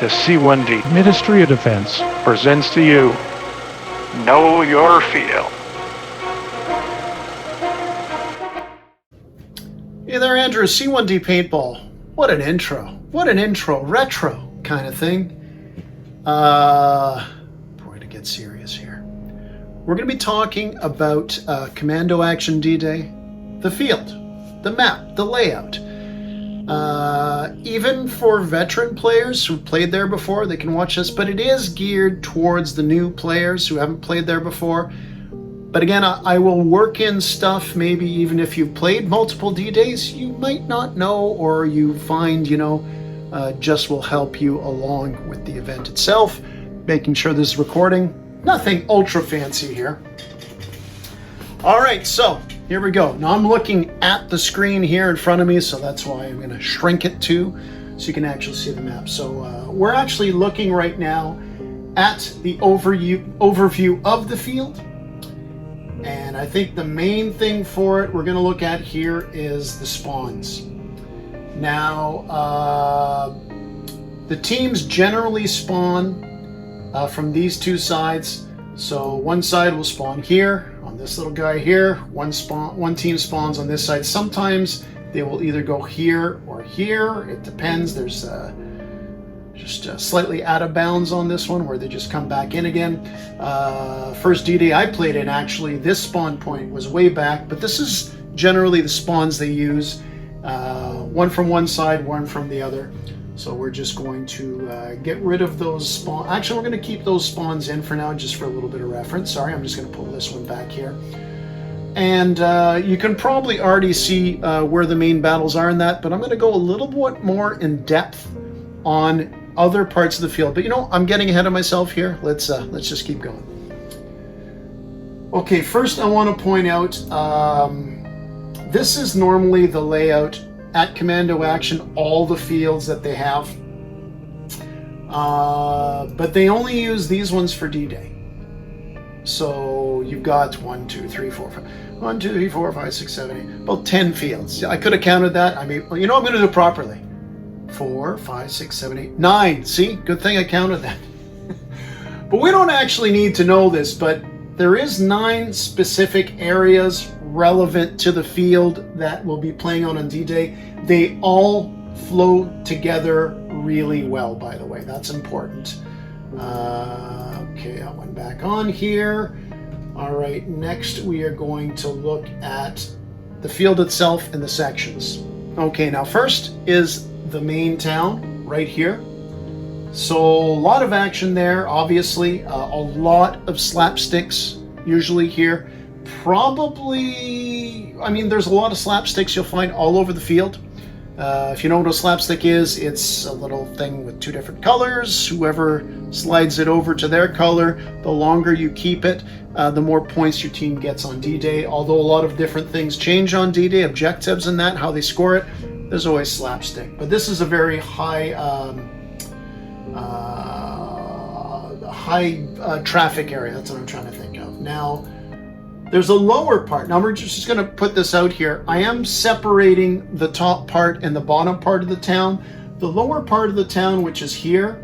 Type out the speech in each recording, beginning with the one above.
The C1D Ministry of Defense presents to you Know Your Field. Hey there, Andrew. C1D Paintball. What an intro. What an intro. Retro kind of thing. We're going to get serious here. We're going to be talking about Commando Action D-Day, the field, the map, the layout. Even for veteran players who've played there before, they can watch this, but it is geared towards the new players who haven't played there before. But again, I will work in stuff, maybe even if you've played multiple D-Days, you might not know, or you find, just will help you along with the event itself, making sure this is recording. Nothing ultra fancy here. All right, so here we go. Now I'm looking at the screen here in front of me, so that's why I'm going to shrink it too, so you can actually see the map. So we're actually looking right now at the overview of the field. And I think the main thing for it we're going to look at here is the spawns. Now, the teams generally spawn from these two sides. So one side will spawn here on this little guy here. One team spawns on this side. Sometimes they will either go here or here. It depends. There's just slightly out of bounds on this one where they just come back in again. First D-Day I played in, actually, this spawn point was way back, but this is generally the spawns they use. One from one side, one from the other. So we're just going to get rid of those spawns. Actually, we're going to keep those spawns in for now, just for a little bit of reference. Sorry, I'm just going to pull this one back here. And you can probably already see where the main battles are in that, but I'm going to go a little bit more in depth on other parts of the field. But I'm getting ahead of myself here. Let's just keep going. Okay, first I want to point out this is normally the layout at Commando Action, all the fields that they have. But they only use these ones for D-Day. So you've got 1, 2, 3, 4, 5. 1, 2, 3, 4, 5, 6, 7, 8. About 10 fields. I could have counted that. I mean, I'm going to do it properly. 4, 5, 6, 7, 8, 9. See? Good thing I counted that. But we don't actually need to know this, but there is 9 specific areas relevant to the field that we'll be playing on D-Day. They all flow together really well, by the way. That's important. Okay, that one back on here. All right, next we are going to look at the field itself and the sections. Okay, now first is the main town right here. So a lot of action there, obviously. A lot of slapsticks usually here. Probably, there's a lot of slapsticks you'll find all over the field. If you know what a slapstick is, it's a little thing with 2 different colors. Whoever slides it over to their color, the longer you keep it, the more points your team gets on D-Day. Although a lot of different things change on D-Day, objectives and that, how they score it, there's always slapstick. But this is a very high traffic area. That's what I'm trying to think of. Now, there's a lower part. Now, we're just going to put this out here. I am separating the top part and the bottom part of the town. The lower part of the town, which is here,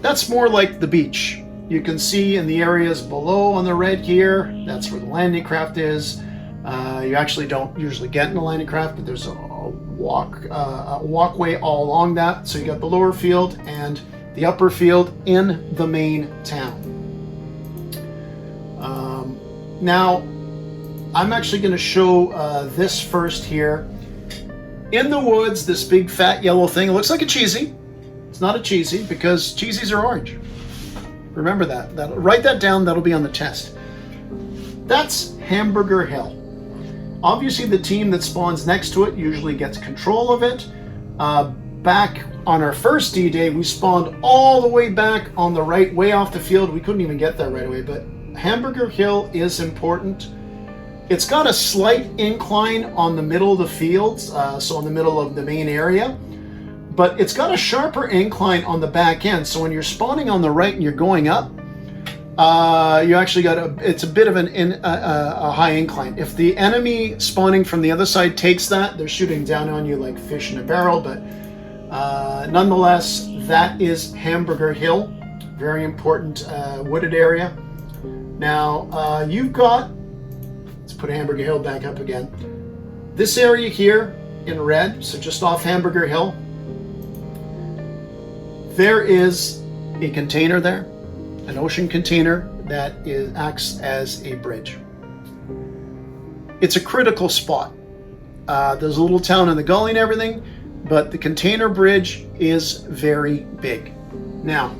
that's more like the beach. You can see in the areas below on the red here, that's where the landing craft is. You actually don't usually get in the landing craft, but there's a walkway all along that. So you got the lower field and the upper field in the main town. Now, I'm actually going to show this first here. In the woods, this big fat yellow thing, it looks like a cheesy. It's not a cheesy because cheesies are orange. Remember that. Write that down. That'll be on the test. That's Hamburger Hill. Obviously, the team that spawns next to it usually gets control of it. Back on our first D-Day, we spawned all the way back on the right, way off the field. We couldn't even get there right away, but Hamburger Hill is important. It's got a slight incline on the middle of the field, so in the middle of the main area, but it's got a sharper incline on the back end. So when you're spawning on the right and you're going up, you actually got it's a bit of a high incline. If the enemy spawning from the other side takes that, they're shooting down on you like fish in a barrel, but Nonetheless, that is Hamburger Hill, very important wooded area. Now, you've got, let's put Hamburger Hill back up again. This area here in red, so just off Hamburger Hill, there is a container there, an ocean container that acts as a bridge. It's a critical spot. There's a little town in the gully and everything, but the container bridge is very big. Now,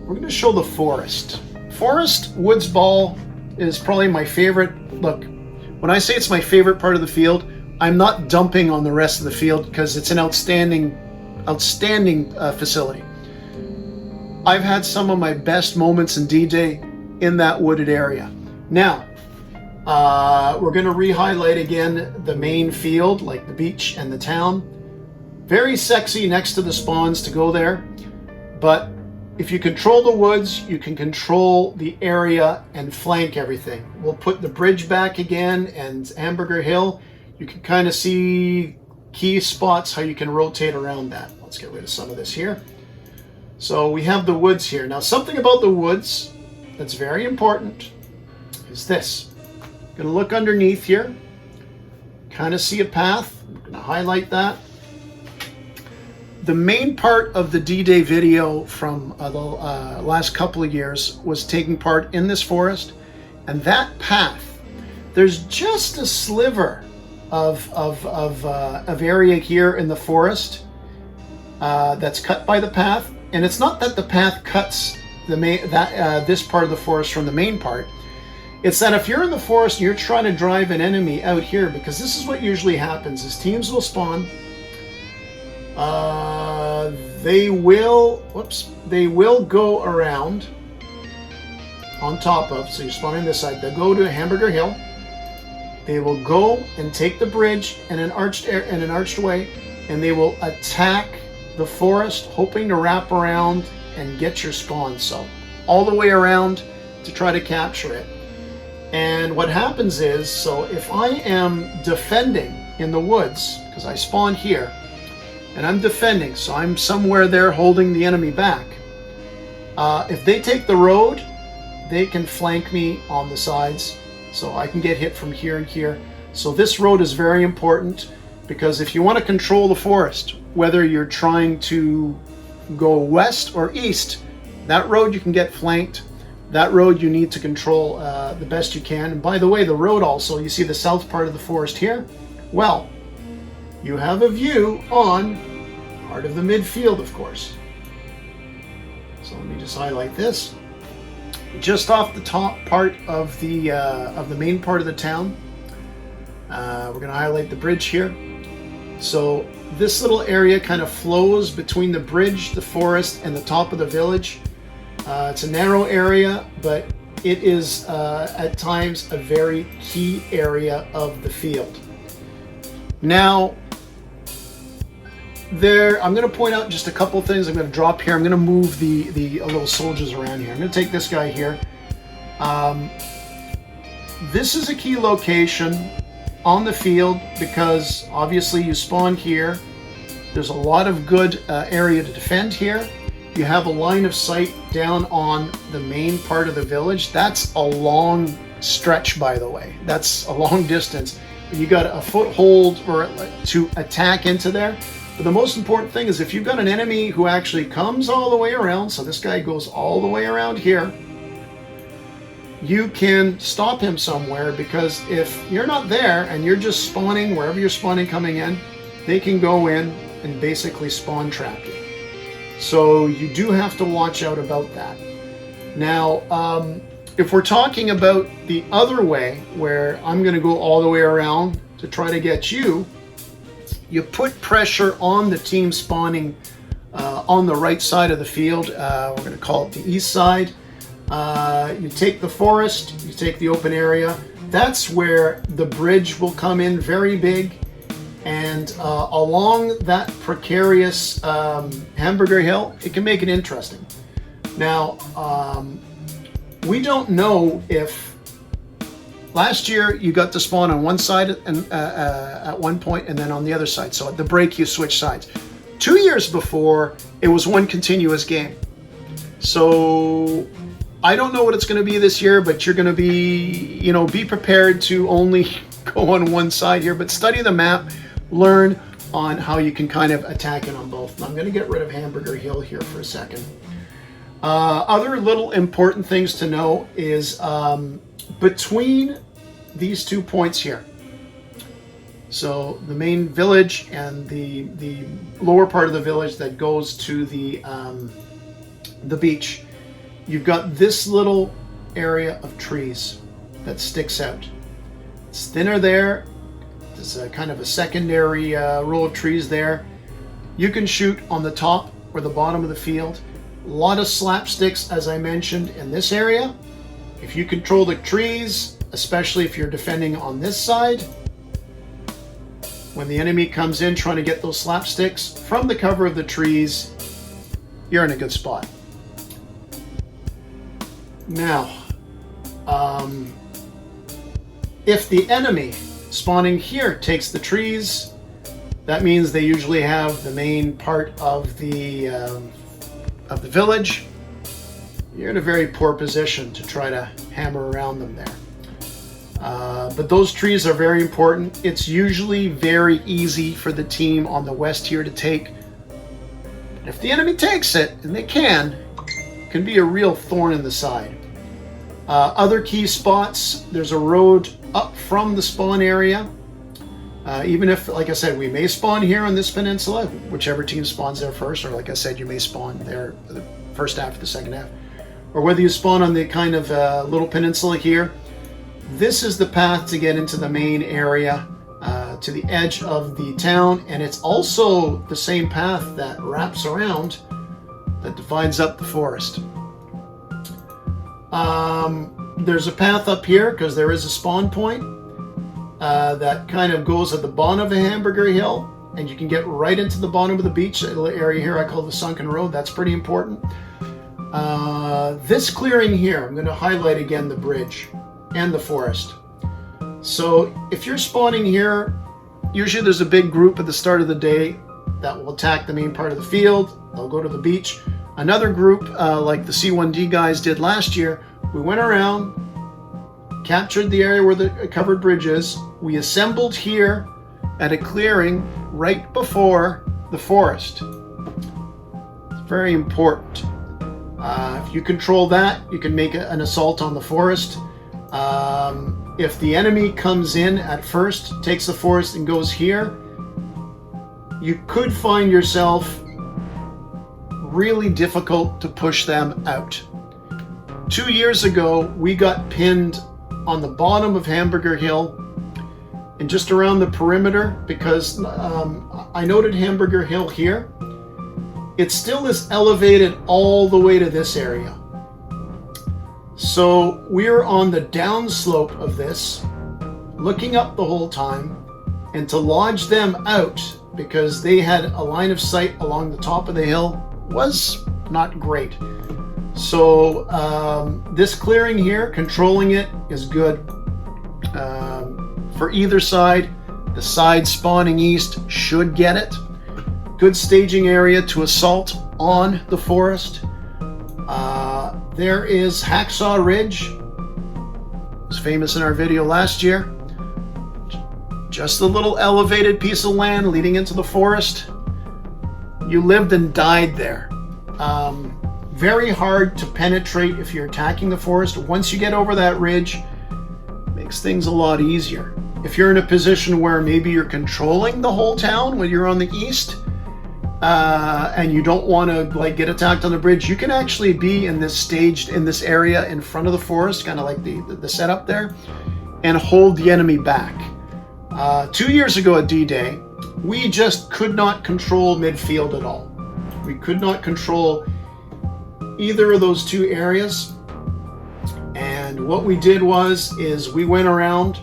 we're going to show the forest. Forest Woods Ball is probably my favorite. Look, when I say it's my favorite part of the field, I'm not dumping on the rest of the field because it's an outstanding facility. I've had some of my best moments in D-Day in that wooded area. Now, we're going to re-highlight again the main field, like the beach and the town. Very sexy next to the spawns to go there, but if you control the woods, you can control the area and flank everything. We'll put the bridge back again and Hamburger Hill. You can kind of see key spots, how you can rotate around that. Let's get rid of some of this here. So we have the woods here. Now, something about the woods that's very important is this. I'm going to look underneath here, kind of see a path. I'm going to highlight that. The main part of the D-Day video from the last couple of years was taking part in this forest, and that path, there's just a sliver of area here in the forest that's cut by the path. And it's not that the path cuts this part of the forest from the main part. It's that if you're in the forest and you're trying to drive an enemy out here, because this is what usually happens, is teams will spawn. They will go around on top of, so you're spawning this side, they'll go to Hamburger Hill. They will go and take the bridge in an arched way, and they will attack the forest, hoping to wrap around and get your spawn. So all the way around to try to capture it. And what happens is, so if I am defending in the woods, because I spawned here, and I'm defending, so I'm somewhere there holding the enemy back. If they take the road, they can flank me on the sides, so I can get hit from here and here. So this road is very important, because if you want to control the forest, whether you're trying to go west or east, that road you can get flanked. That road you need to control the best you can. And by the way, the road also, you see the south part of the forest here? Well, you have a view on part of the midfield, of course. So let me just highlight this. Just off the top part of the main part of the town, we're going to highlight the bridge here. So this little area kind of flows between the bridge, the forest, and the top of the village. It's a narrow area, but it is at times a very key area of the field. Now, I'm going to point out just a couple things. I'm going to drop here. I'm going to move the little soldiers around here. I'm going to take this guy here. This is a key location on the field because obviously you spawn here. There's a lot of good area to defend here. You have a line of sight down on the main part of the village. That's a long stretch, by the way. That's a long distance. You got a foothold or to attack into there. But the most important thing is if you've got an enemy who actually comes all the way around, so this guy goes all the way around here, you can stop him somewhere, because if you're not there and you're just spawning wherever you're spawning coming in, they can go in and basically spawn trap you. So you do have to watch out about that. Now, if we're talking about the other way, where I'm going to go all the way around to try to get you, you put pressure on the team spawning on the right side of the field. We're going to call it the east side. You take the forest, you take the open area. That's where the bridge will come in very big. And along that precarious Hamburger Hill, it can make it interesting. Now, we don't know if, last year you got to spawn on one side and at one point, and then on the other side. So at the break you switch sides. 2 years before, it was one continuous game. So I don't know what it's going to be this year, but you're going to be, you know, be prepared to only go on one side here, but study the map, learn on how you can kind of attack it on both. I'm going to get rid of Hamburger Hill here for a second. Other little important things to know is between these 2 points here. So the main village and the lower part of the village that goes to the beach, you've got this little area of trees that sticks out. It's thinner there. There's a kind of a secondary row of trees there. You can shoot on the top or the bottom of the field. A lot of slapsticks, as I mentioned, in this area. If you control the trees, especially if you're defending on this side, when the enemy comes in trying to get those slapsticks from the cover of the trees, you're in a good spot. Now, if the enemy spawning here takes the trees, that means they usually have the main part of the village. You're in a very poor position to try to hammer around them there. But those trees are very important. It's usually very easy for the team on the west here to take. If the enemy takes it, and they can be a real thorn in the side. Other key spots, there's a road up from the spawn area. Even if, like I said, we may spawn here on this peninsula, whichever team spawns there first, or like I said, you may spawn there the first half or the second half. Or whether you spawn on the kind of little peninsula here, this is the path to get into the main area, to the edge of the town, and it's also the same path that wraps around, that divides up the forest. There's a path up here because there is a spawn point that kind of goes at the bottom of a Hamburger Hill, and you can get right into the bottom of the beach area here. I call the sunken road. That's pretty important. This clearing here, I'm going to highlight again the bridge and the forest. So if you're spawning here, usually there's a big group at the start of the day that will attack the main part of the field. They'll go to the beach. Another group, like the C1D guys did last year, we went around, captured the area where the covered bridge is. We assembled here at a clearing right before the forest. It's very important. If you control that, you can make an assault on the forest. If the enemy comes in at first, takes the forest and goes here, you could find yourself really difficult to push them out. 2 years ago, we got pinned on the bottom of Hamburger Hill and just around the perimeter because I noted Hamburger Hill here. It still is elevated all the way to this area. So we're on the downslope of this, looking up the whole time, and to lodge them out because they had a line of sight along the top of the hill was not great. So this clearing here, controlling it is good for either side. The side spawning east should get it. Good staging area to assault on the forest. There is Hacksaw Ridge. It was famous in our video last year. Just a little elevated piece of land leading into the forest. You lived and died there. Very hard to penetrate if you're attacking the forest. Once you get over that ridge, it makes things a lot easier. If you're in a position where maybe you're controlling the whole town when you're on the east, and you don't want to like get attacked on the bridge, you can actually be in this area in front of the forest, kind of like the setup there, and hold the enemy back. 2 years ago at D-Day, we just could not control midfield at all. We could not control either of those two areas. And what we did is we went around,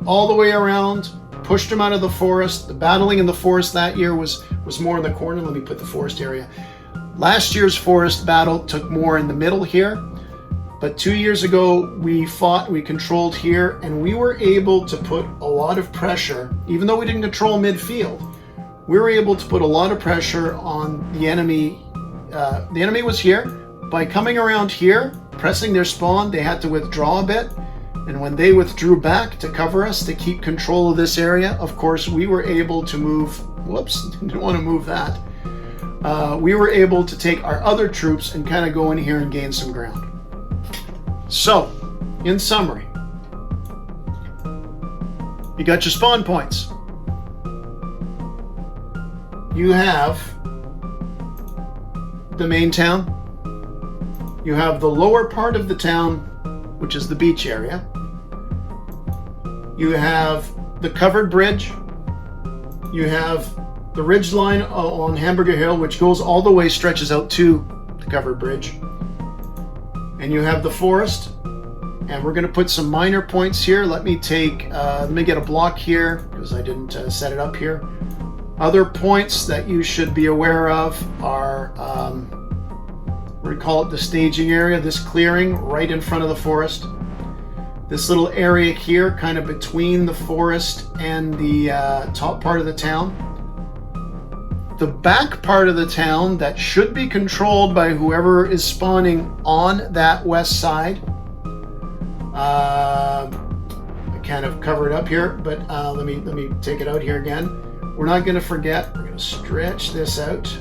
all the way around, pushed them out of the forest. The battling in the forest that year was more in the corner. Let me put the forest area. Last year's forest battle took more in the middle here, But 2 years ago, we controlled here, and we were able to put a lot of pressure, even though we didn't control midfield, we were able to put a lot of pressure on the enemy. The enemy was here. By coming around here, pressing their spawn, they had to withdraw a bit. And when they withdrew back to cover us, to keep control of this area, of course, we were able to move, whoops, didn't want to move that. We were able to take our other troops and kind of go in here and gain some ground. So, in summary, you got your spawn points. You have the main town. You have the lower part of the town, which is the beach area. You have the covered bridge. You have the ridge line on Hamburger Hill, which goes all the way, stretches out to the covered bridge. And you have the forest. And we're going to put some minor points here. Let me get a block here because I didn't set it up here. Other points that you should be aware of are, we call it the staging area, this clearing right in front of the forest. This little area here, kind of between the forest and the top part of the town. The back part of the town that should be controlled by whoever is spawning on that west side. I kind of cover it up here, but let me take it out here again. We're not going to forget. We're going to stretch this out.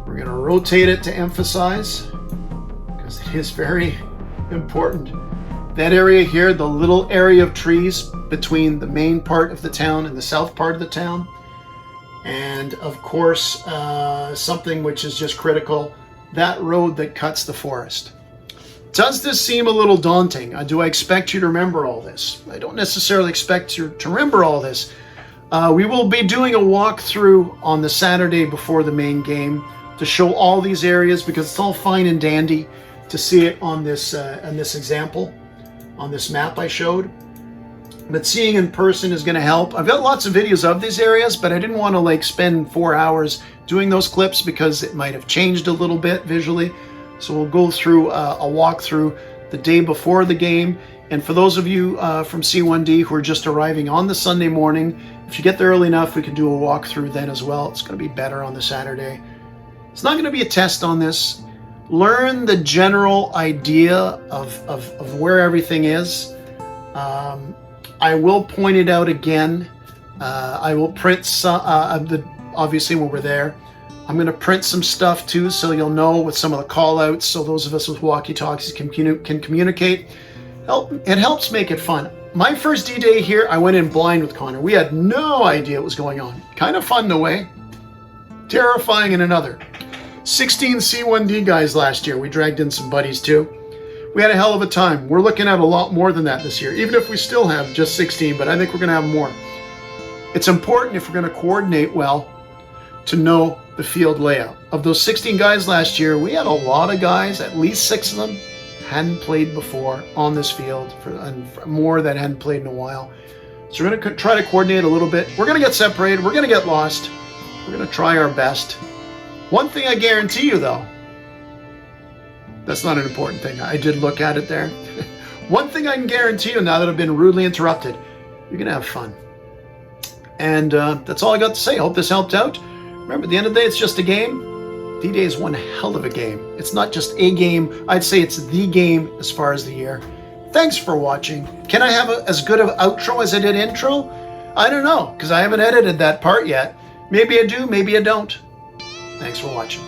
We're going to rotate it to emphasize because it is very important. That area here, the little area of trees between the main part of the town and the south part of the town. And of course, something which is just critical, that road that cuts the forest. Does this seem a little daunting? Do I expect you to remember all this? I don't necessarily expect you to remember all this. We will be doing a walkthrough on the Saturday before the main game to show all these areas because it's all fine and dandy to see it on this example, on this map I showed. But seeing in person is going to help. I've got lots of videos of these areas, but I didn't want to spend 4 hours doing those clips because it might have changed a little bit visually. So we'll go through a walkthrough the day before the game. And for those of you from C1D who are just arriving on the Sunday morning, if you get there early enough, we can do a walkthrough then as well. It's going to be better on the Saturday. It's not going to be a test on this. Learn the general idea of where everything is. I will point it out again. I will print some, obviously when we're there. I'm going to print some stuff too so you'll know with some of the call outs so those of us with walkie-talkies can communicate. It helps make it fun. My first D-Day here, I went in blind with Connor. We had no idea what was going on. Kind of fun in a way. Terrifying in another. 16 C1D guys last year. We dragged in some buddies too. We had a hell of a time. We're looking at a lot more than that this year, even if we still have just 16, but I think we're going to have more. It's important if we're going to coordinate well to know the field layout. Of those 16 guys last year, we had a lot of guys, at least 6 of them, hadn't played before on this field, and more that hadn't played in a while. So we're going to try to coordinate a little bit. We're going to get separated. We're going to get lost. We're going to try our best. One thing I guarantee you, though, that's not an important thing. I did look at it there. One thing I can guarantee you now that I've been rudely interrupted, you're going to have fun. And that's all I got to say. I hope this helped out. Remember, at the end of the day, it's just a game. D-Day is one hell of a game. It's not just a game. I'd say it's the game as far as the year. Thanks for watching. Can I have as good of outro as I did intro? I don't know, because I haven't edited that part yet. Maybe I do, maybe I don't. Thanks for watching.